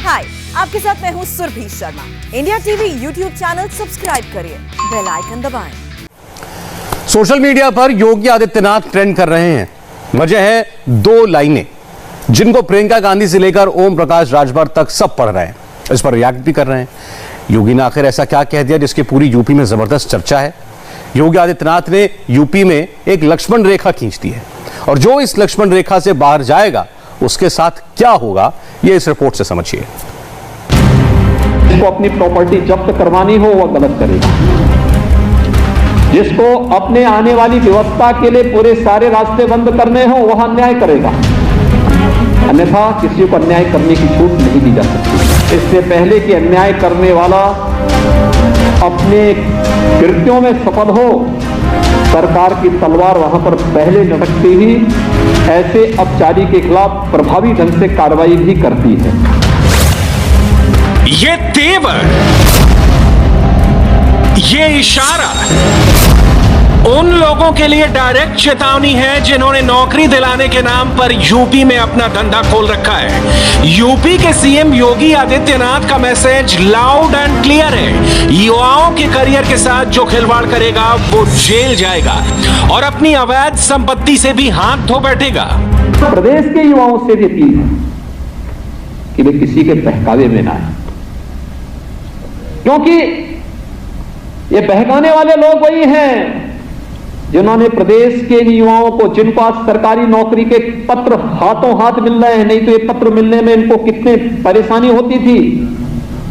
हाय, आपके साथ मैं हूँ Surabhi Sharma. India TV YouTube channel subscribe करिए, बेल आइकन दबाएं। सोशल मीडिया पर योगी आदित्यनाथ ट्रेंड कर रहे हैं। वजह है दो लाइनें जिनको प्रियंका गांधी से लेकर ओम प्रकाश राजभर तक सब पढ़ रहे हैं, इस पर रिएक्ट भी कर रहे हैं। योगी ने आखिर ऐसा क्या कह दिया जिसकी पूरी यूपी में जबरदस्त चर्चा है। योगी आदित्यनाथ ने यूपी में एक लक्ष्मण रेखा खींच दी है और जो इस लक्ष्मण रेखा से बाहर जाएगा उसके साथ क्या होगा, ये इस रिपोर्ट से समझिए। जिसको अपनी प्रॉपर्टी जब्त करवानी हो वह गलत करेगा, जिसको अपने आने वाली व्यवस्था के लिए पूरे सारे रास्ते बंद करने हो वह अन्याय करेगा, अन्यथा किसी को अन्याय करने की छूट नहीं दी जा सकती। इससे पहले कि अन्याय करने वाला अपने कृत्यों में सफल हो, सरकार की तलवार वहां पर पहले लटकती ही ऐसे अपचारी के खिलाफ प्रभावी ढंग से कार्रवाई भी करती है। ये तेवर, ये इशारा उन लोगों के लिए डायरेक्ट चेतावनी है जिन्होंने नौकरी दिलाने के नाम पर यूपी में अपना धंधा खोल रखा है। यूपी के सीएम योगी आदित्यनाथ का मैसेज लाउड एंड क्लियर है। युवाओं के करियर के साथ जो खिलवाड़ करेगा वो जेल जाएगा और अपनी अवैध संपत्ति से भी हाथ धो बैठेगा। प्रदेश के युवाओं से भी अपील है कि वे किसी के बहकावे में ना आए, क्योंकि ये बहकाने वाले लोग वही हैं जिन्होंने प्रदेश के युवाओं को, जिनको आज सरकारी नौकरी के पत्र हाथों हाथ मिल रहे हैं, नहीं तो ये पत्र मिलने में इनको कितने परेशानी होती थी।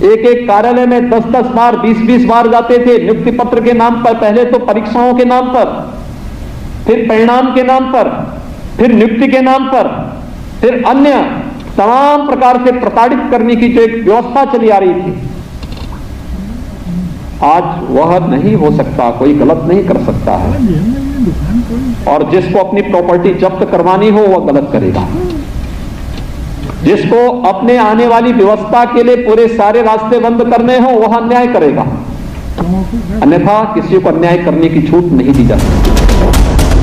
एक एक कार्यालय में 10-10 बार 20-20 बार जाते थे नियुक्ति पत्र के नाम पर, पहले तो परीक्षाओं के नाम पर, फिर परिणाम के नाम पर, फिर नियुक्ति के नाम पर, फिर अन्य तमाम प्रकार से प्रताड़ित करने की जो एक व्यवस्था चली आ रही थी, आज वह नहीं हो सकता, कोई गलत नहीं कर सकता है। और जिसको अपनी प्रॉपर्टी जब्त करवानी हो वह गलत करेगा, जिसको अपने आने वाली व्यवस्था के लिए पूरे सारे रास्ते बंद करने हो वह अन्याय करेगा, अन्यथा किसी को अन्याय करने की छूट नहीं दी जा सकती।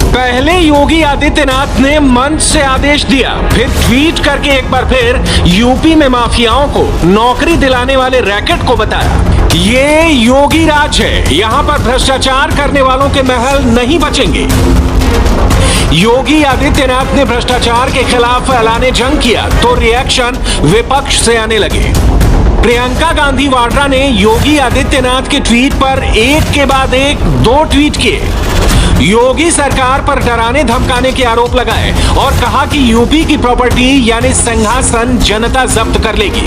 पहले योगी आदित्यनाथ ने मंच से आदेश दिया, फिर ट्वीट करके एक बार फिर यूपी में माफियाओं को नौकरी दिलाने वाले रैकेट को बताया ये योगी राज है, यहां पर भ्रष्टाचार करने वालों के महल नहीं बचेंगे। योगी आदित्यनाथ ने भ्रष्टाचार के खिलाफ ऐलाने जंग किया तो रिएक्शन विपक्ष से आने लगे। प्रियंका गांधी वाड्रा ने योगी आदित्यनाथ के ट्वीट पर एक के बाद एक 2 ट्वीट किए। योगी सरकार पर डराने धमकाने के आरोप लगाए और कहा कि यूपी की प्रॉपर्टी यानी सिंहासन जनता जब्त कर लेगी।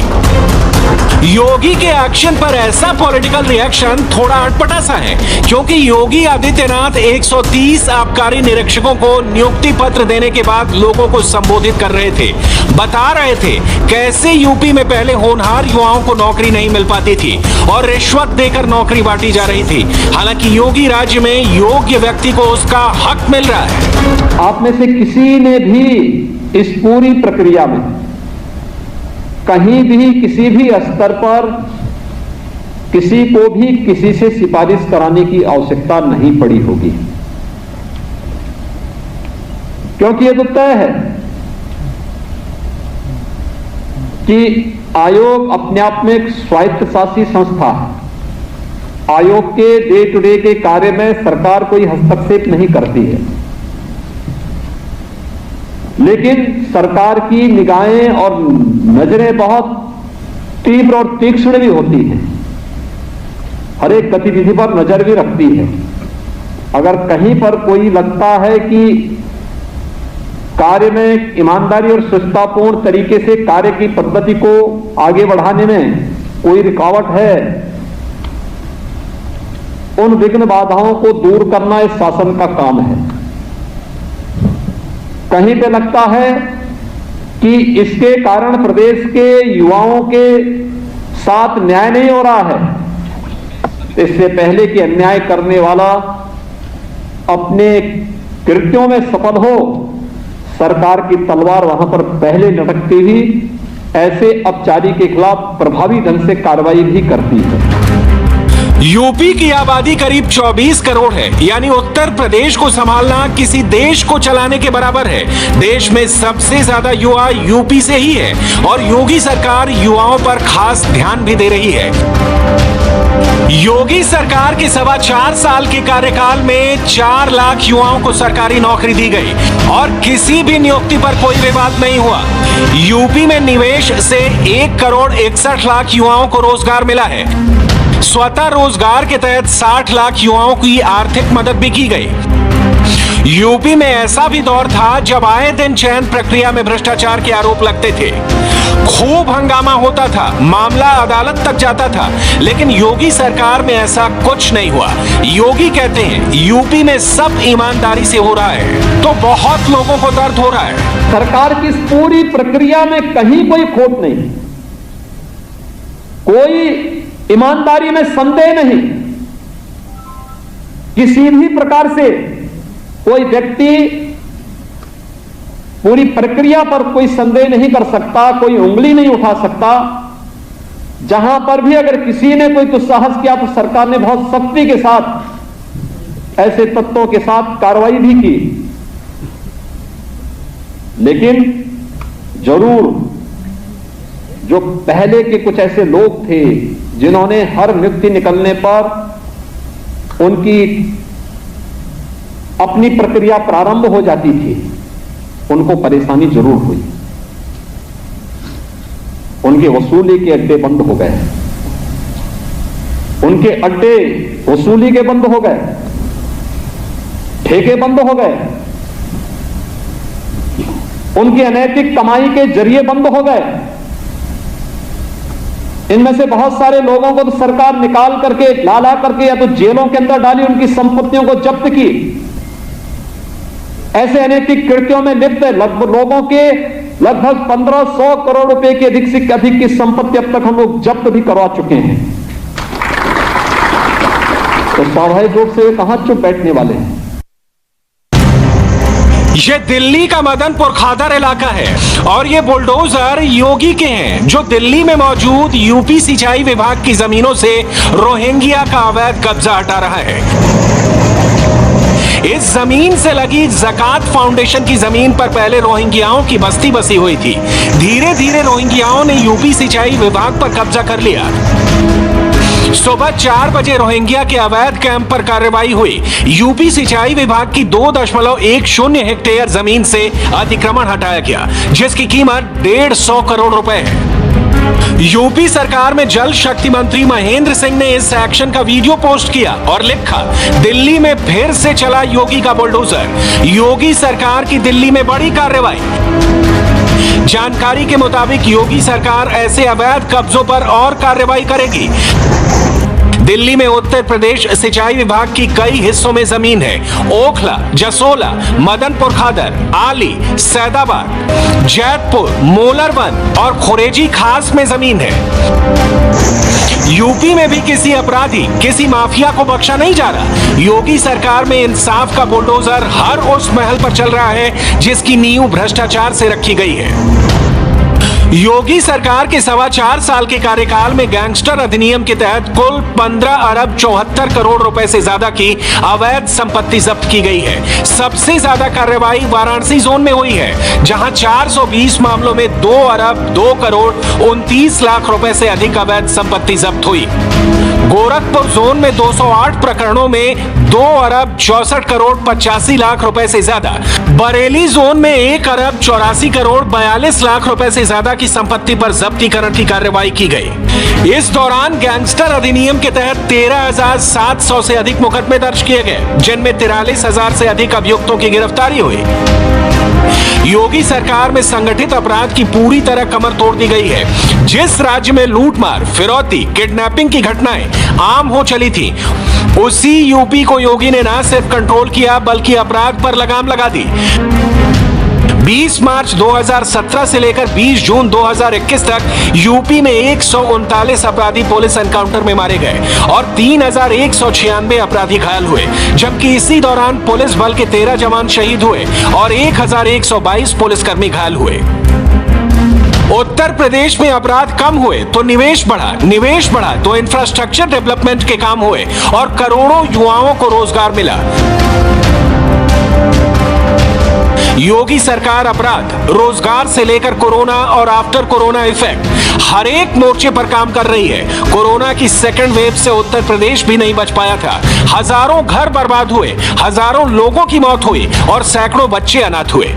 योगी के एक्शन पर ऐसा पॉलिटिकल रिएक्शन थोड़ा अटपटा सा है, क्योंकि योगी आदित्यनाथ 130 आबकारी निरीक्षकों को नियुक्ति पत्र देने के बाद लोगों को संबोधित कर रहे थे, बता रहे थे कैसे यूपी में पहले होनहार युवाओं को नौकरी नहीं मिल पाती थी और रिश्वत देकर नौकरी बांटी जा रही थी। हालांकि योगी राज्य में योग्य व्यक्ति को उसका हक मिल रहा है। आप में से किसी ने भी इस पूरी प्रक्रिया में कहीं भी किसी भी स्तर पर किसी को भी किसी से सिफारिश कराने की आवश्यकता नहीं पड़ी होगी, क्योंकि यह तो तय है कि आयोग अपने आप में एक स्वायत्तशासी संस्था है। आयोग के डे टू डे के कार्य में सरकार कोई हस्तक्षेप नहीं करती है, लेकिन सरकार की निगाहें और नजरें बहुत तीव्र और तीक्ष्ण भी होती हैं, हर एक गतिविधि पर नजर भी रखती है। अगर कहीं पर कोई लगता है कि कार्य में ईमानदारी और सुचितापूर्ण तरीके से कार्य की पद्धति को आगे बढ़ाने में कोई रुकावट है, उन विघ्न बाधाओं को दूर करना इस शासन का काम है। कहीं पे लगता है कि इसके कारण प्रदेश के युवाओं के साथ न्याय नहीं हो रहा है, इससे पहले कि अन्याय करने वाला अपने कृत्यों में सफल हो, सरकार की तलवार वहां पर पहले लटकती ही ऐसे अपचारी के खिलाफ प्रभावी ढंग से कार्रवाई भी करती है। यूपी की आबादी करीब 24 करोड़ है, यानी उत्तर प्रदेश को संभालना किसी देश को चलाने के बराबर है। देश में सबसे ज्यादा युवा यूपी से ही है और योगी सरकार युवाओं पर खास ध्यान भी दे रही है। योगी सरकार के 4.25 साल के कार्यकाल में 4 लाख युवाओं को सरकारी नौकरी दी गई और किसी भी नियुक्ति पर कोई विवाद नहीं हुआ। यूपी में निवेश से 1 करोड़ 61 लाख युवाओं को रोजगार मिला है। स्वतः रोजगार के तहत 60 लाख युवाओं की आर्थिक मदद भी की गई। यूपी में ऐसा भी दौर था जब आए दिन चयन प्रक्रिया में भ्रष्टाचार के आरोप लगते थे, खूब हंगामा होता था, मामला अदालत तक जाता था, लेकिन योगी सरकार में ऐसा कुछ नहीं हुआ। योगी कहते हैं यूपी में सब ईमानदारी से हो रहा है, तो बहुत लोगों को दर्द हो रहा है। सरकार की इस पूरी प्रक्रिया में कहीं कोई खोट नहीं, कोई ईमानदारी में संदेह नहीं। किसी भी प्रकार से कोई व्यक्ति पूरी प्रक्रिया पर कोई संदेह नहीं कर सकता, कोई उंगली नहीं उठा सकता। जहां पर भी अगर किसी ने कोई दुस्साहस किया तो सरकार ने बहुत सख्ती के साथ ऐसे तत्वों के साथ कार्रवाई भी की। लेकिन जरूर जो पहले के कुछ ऐसे लोग थे जिन्होंने हर नियुक्ति निकलने पर उनकी अपनी प्रक्रिया प्रारंभ हो जाती थी, उनको परेशानी जरूर हुई। उनके वसूली के अड्डे बंद हो गए, उनके अड्डे वसूली के बंद हो गए, ठेके बंद हो गए, उनकी अनैतिक कमाई के जरिए बंद हो गए। इनमें से बहुत सारे लोगों को तो सरकार निकाल करके ला करके या तो जेलों के अंदर डाली, उनकी संपत्तियों को जब्त की। ऐसे अनैतिक कृत्यों में लिप्त लोगों के लगभग 1500 करोड़ रुपए के अधिक से अधिक की संपत्ति अब तक हम लोग जब्त भी करवा चुके हैं। तो स्वाभाविक रूप से कहां चुप बैठने वाले हैं। ये दिल्ली का मदनपुर खादर इलाका है और ये बुलडोजर योगी के हैं, जो दिल्ली में मौजूद यूपी सिंचाई विभाग की जमीनों से रोहिंग्या का अवैध कब्जा हटा रहा है। इस जमीन से लगी ज़कात फाउंडेशन की जमीन पर पहले रोहिंग्याओं की बस्ती बसी हुई थी। धीरे धीरे रोहिंग्याओं ने यूपी सिंचाई विभाग पर कब्जा कर लिया। सुबह 4 बजे रोहिंग्या के अवैध कैंप पर कार्रवाई हुई। यूपी सिंचाई विभाग की 2.10 हेक्टेयर जमीन से अतिक्रमण हटाया गया, जिसकी कीमत 150 करोड़ रुपए है। यूपी सरकार में जल शक्ति मंत्री महेंद्र सिंह ने इस एक्शन का वीडियो पोस्ट किया और लिखा, दिल्ली में फिर से चला योगी का बुलडोजर, योगी सरकार की दिल्ली में बड़ी कार्रवाई। जानकारी के मुताबिक योगी सरकार ऐसे अवैध कब्जों पर और कार्रवाई करेगी। दिल्ली में उत्तर प्रदेश सिंचाई विभाग की कई हिस्सों में जमीन है। ओखला, जसोला, मदनपुर खादर, आली, सैदाबाद, जैतपुर, मोलरवन और खुरेजी खास में जमीन है। यूपी में भी किसी अपराधी, किसी माफिया को बख्शा नहीं जा रहा। योगी सरकार में इंसाफ का बुलडोजर हर उस महल पर चल रहा है जिसकी नींव भ्रष्टाचार से रखी गई है। योगी सरकार के 4.25 साल के कार्यकाल में गैंगस्टर अधिनियम के तहत कुल 15 अरब 74 करोड़ रुपए से ज्यादा की अवैध संपत्ति जब्त की गई है। सबसे ज्यादा कार्रवाई वाराणसी जोन में हुई है, जहां 420 मामलों में 2 अरब 2 करोड़ 29 लाख रुपए से अधिक अवैध संपत्ति जब्त हुई। गोरखपुर जोन में 208 प्रकरणों में 2 अरब 64 करोड़ 85 लाख रुपए से ज्यादा, बरेली जोन में 1 अरब 84 करोड़ 42 लाख रुपए से ज्यादा की संपत्ति पर जब्तीकरण की कार्रवाई की गई। इस दौरान गैंगस्टर अधिनियम के तहत 13,700 से अधिक मुकदमे दर्ज किए गए, जिनमें 43,000 से अधिक अभियुक्तों की गिरफ्तारी हुई। योगी सरकार में संगठित अपराध की पूरी तरह कमर तोड़ दी गई है। जिस राज्य में लूटमार, फिरौती, किडनैपिंग की घटनाएं आम हो चली थी, उसी यूपी को योगी ने न सिर्फ कंट्रोल किया बल्कि अपराध पर लगाम लगा दी। 20 मार्च 2017 से लेकर 20 जून 2021 तक यूपी में 139 अपराधी पुलिस एनकाउंटर में मारे गए और 3,196 अपराधी घायल हुए, जबकि इसी दौरान पुलिस बल के 13 जवान शहीद हुए और 1,122 पुलिसकर्मी घायल हुए। उत्तर प्रदेश में अपराध कम हुए तो निवेश बढ़ा तो इंफ्रास्ट्रक्चर डेवलपमेंट के काम हुए और करोड़ों युवाओं को रोजगार मिला। योगी सरकार अपराध, रोजगार से लेकर कोरोना और आफ्टर कोरोना इफेक्ट हर एक मोर्चे पर काम कर रही है। कोरोना की सेकेंड वेव से उत्तर प्रदेश भी नहीं बच पाया था। हजारों घर बर्बाद हुए, हजारों लोगों की मौत हुई और सैकड़ों बच्चे अनाथ हुए।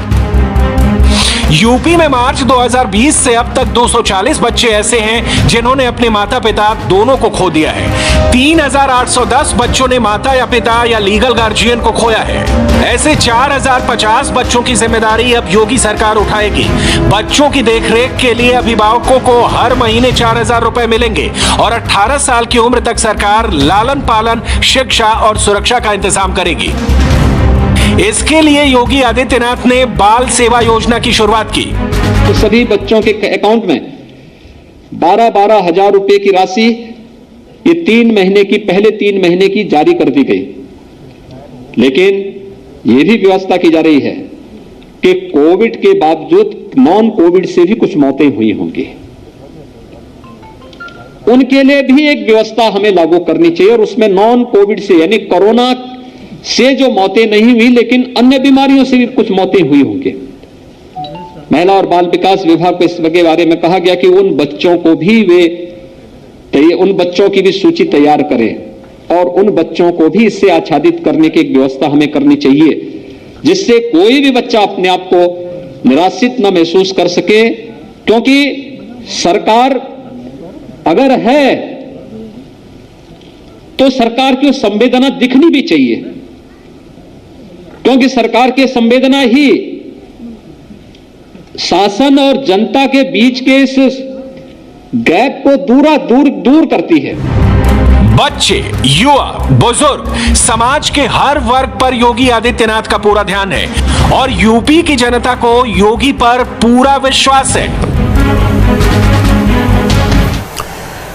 यूपी में मार्च 2020 से अब तक 240 बच्चे ऐसे हैं जिन्होंने अपने माता पिता दोनों को खो दिया है। 3810 बच्चों ने माता या पिता या लीगल गार्जियन को खोया है। ऐसे 4050 बच्चों की जिम्मेदारी अब योगी सरकार उठाएगी। बच्चों की देखरेख के लिए अभिभावकों को हर महीने 4000 रुपए मिलेंगे और 18 साल की उम्र तक सरकार लालन पालन, शिक्षा और सुरक्षा का इंतजाम करेगी। इसके लिए योगी आदित्यनाथ ने बाल सेवा योजना की शुरुआत की। तो सभी बच्चों के अकाउंट में 12-12 हजार रुपए की राशि ये पहले 3 महीने की जारी कर दी गई। लेकिन यह भी व्यवस्था की जा रही है कि कोविड के बावजूद नॉन कोविड से भी कुछ मौतें हुई होंगी, उनके लिए भी एक व्यवस्था हमें लागू करनी चाहिए। और उसमें नॉन कोविड से यानी कोरोना से जो मौतें नहीं हुई लेकिन अन्य बीमारियों से भी कुछ मौतें हुई होंगी। महिला और बाल विकास विभाग को इस बारे में कहा गया कि उन बच्चों की भी सूची तैयार करें और उन बच्चों को भी इससे आच्छादित करने की एक व्यवस्था हमें करनी चाहिए, जिससे कोई भी बच्चा अपने आप को निराशित न महसूस कर सके। क्योंकि सरकार अगर है तो सरकार की संवेदना दिखनी भी चाहिए, क्योंकि सरकार की संवेदना ही शासन और जनता के बीच के इस गैप को दूर करती है। बच्चे, युवा, बुजुर्ग, समाज के हर वर्ग पर योगी आदित्यनाथ का पूरा ध्यान है और यूपी की जनता को योगी पर पूरा विश्वास है।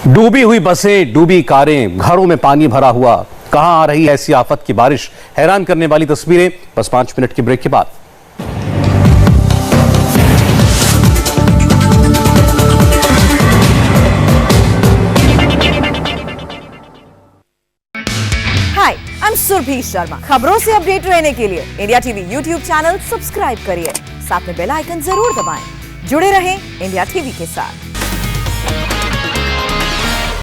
डूबी हुई बसें, डूबी कारें, घरों में पानी भरा हुआ, कहां आ रही है ऐसी आफत की बारिश। हैरान करने वाली तस्वीरें। बस 5 मिनट के ब्रेक के बाद। हाय, आई एम सुरभि शर्मा। खबरों से अपडेट रहने के लिए India TV YouTube channel subscribe करिए, साथ में बेल आइकन जरूर दबाएं। जुड़े रहें इंडिया टीवी के साथ।